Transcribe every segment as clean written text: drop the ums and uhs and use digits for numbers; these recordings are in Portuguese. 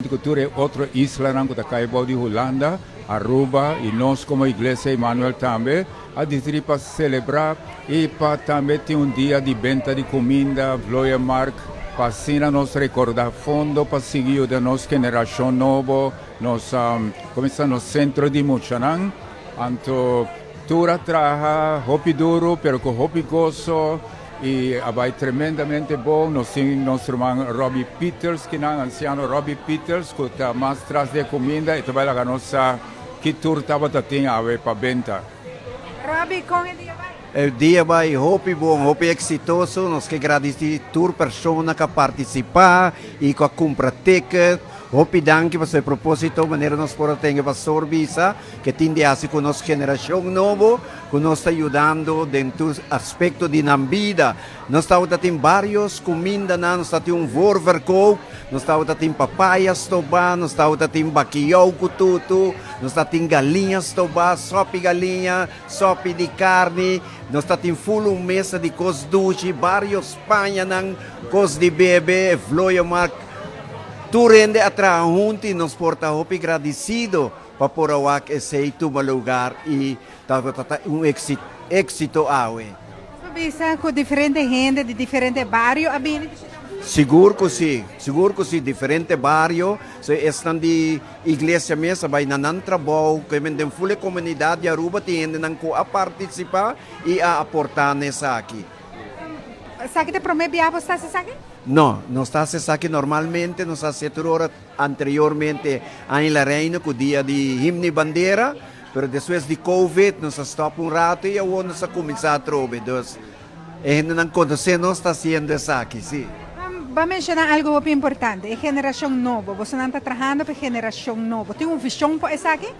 Cultura outra isla na Caibo de Holanda, Aruba, e nós como Igreja Emmanuel também, a dizer para celebrar e para também ter dia de venda de comida, Vloia Mark, para assim nós recordar fundo, para seguir da nossa geração nova, nós começamos no centro de Muchanan, então, tudo trabalha, hopi duro, pero com hopi gozo, e vai tremendamente bom. Nós temos nosso irmão Robbie Peters, que é o anciano Robbie Peters, que está mais atrás da comida e também a nossa que tour estava tendo para venda. Robbie, como é dia vai? O dia vai hopi bom, hopi exitoso. Nós que agradecemos por pessoa que participar e que compra ticket. Hopi danke para propósito, maneira nós podemos ter para serviço, que tem a com nossa geração nova, que nos está ajudando dentro do aspecto de na vida. Nós estamos tendo vários comidas, nós estamos tendo vorverkoop, nós estamos tendo papayas toba, nós estamos tendo baquiao kututu, nós estamos tendo galinhas toba, sopa galinha, sopa de carne, nós estamos tendo full mesa de cos duche, vários panha ng cos de bebê, vloia mark. Tu rende atrás juntos nos porta hopi agradecido para por awak esse tubo lugar e éxito awe. Bisa com diferente gente de diferente bairro, abini. Seguro que sim, diferente barrio, se estão de igreja mesmo, vai na trabalho, que vendem full comunidade de Aruba, tem a participar e a aportar nessa aqui. Sabe que promete a você sabe? No, nos está aqui normalmente, nos está seturo anteriormente em La Reina, com o dia de himno e bandeira, mas depois de Covid, nos stop rato e agora nos começar a trover. Então, não conhece, nós está sendo isso aqui, sim. Vai mencionar algo muito importante, a geração nova. Você não está trabalhando para a geração nova. Tem uma visão para isso aqui?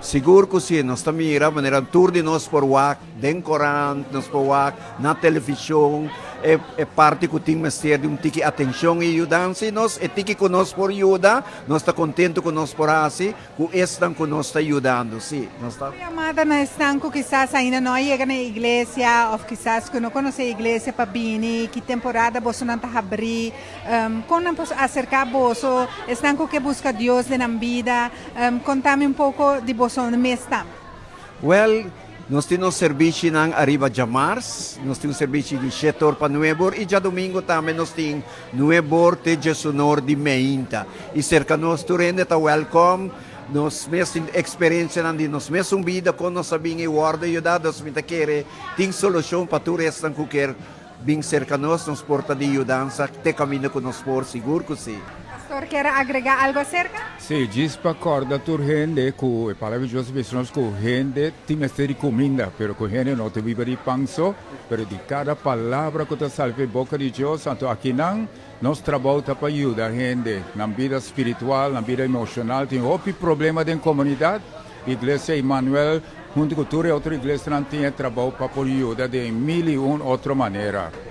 Seguro que sim, nós estamos mirando maneira tour de nós por WAC, den Coran, nós por WAC, na televisão, é parte que temos ter de tique atenção e ajudança, e nós, tique que nós por ajuda, nós está contente com nós por assim, que estão que nós está ajudando, sim. Amada, nós estamos quizás ainda não chega na igreja, ou quizás que não conhece a igreja para vir, que temporada você não está abrir, quando não posso acercar você, estão que busca Deus na vida, contame pouco de você no mês também. Well, nós temos serviço ng Arriba Jamars, nós temos serviço de Setor para Nuebor e já domingo também nós temos Nuebor de Sonor de Meinta. E cerca nós turende está welcome, nós mesmos experiência de nós mesmos vida com nós sabemos e guarda e ajudados me querer tem solução para tu restam que quer bem cerca nos porta de ajudança te caminho com nós por seguro que sim. Pastor, quer agregar algo acerca? Sim, diz para acordar tu gente que a palavra de Deus diz que gente tem de comida, pero que gente não te vive de panso, pero de cada palavra que te salve boca de Deus, então aqui não, nós trabalhamos para ajudar a gente na vida espiritual, na vida emocional, tem outro problema da comunidade, Igreja Emmanuel, junto com toda outra igreja, não tem trabalho para ajudar de mil e uma outra maneira.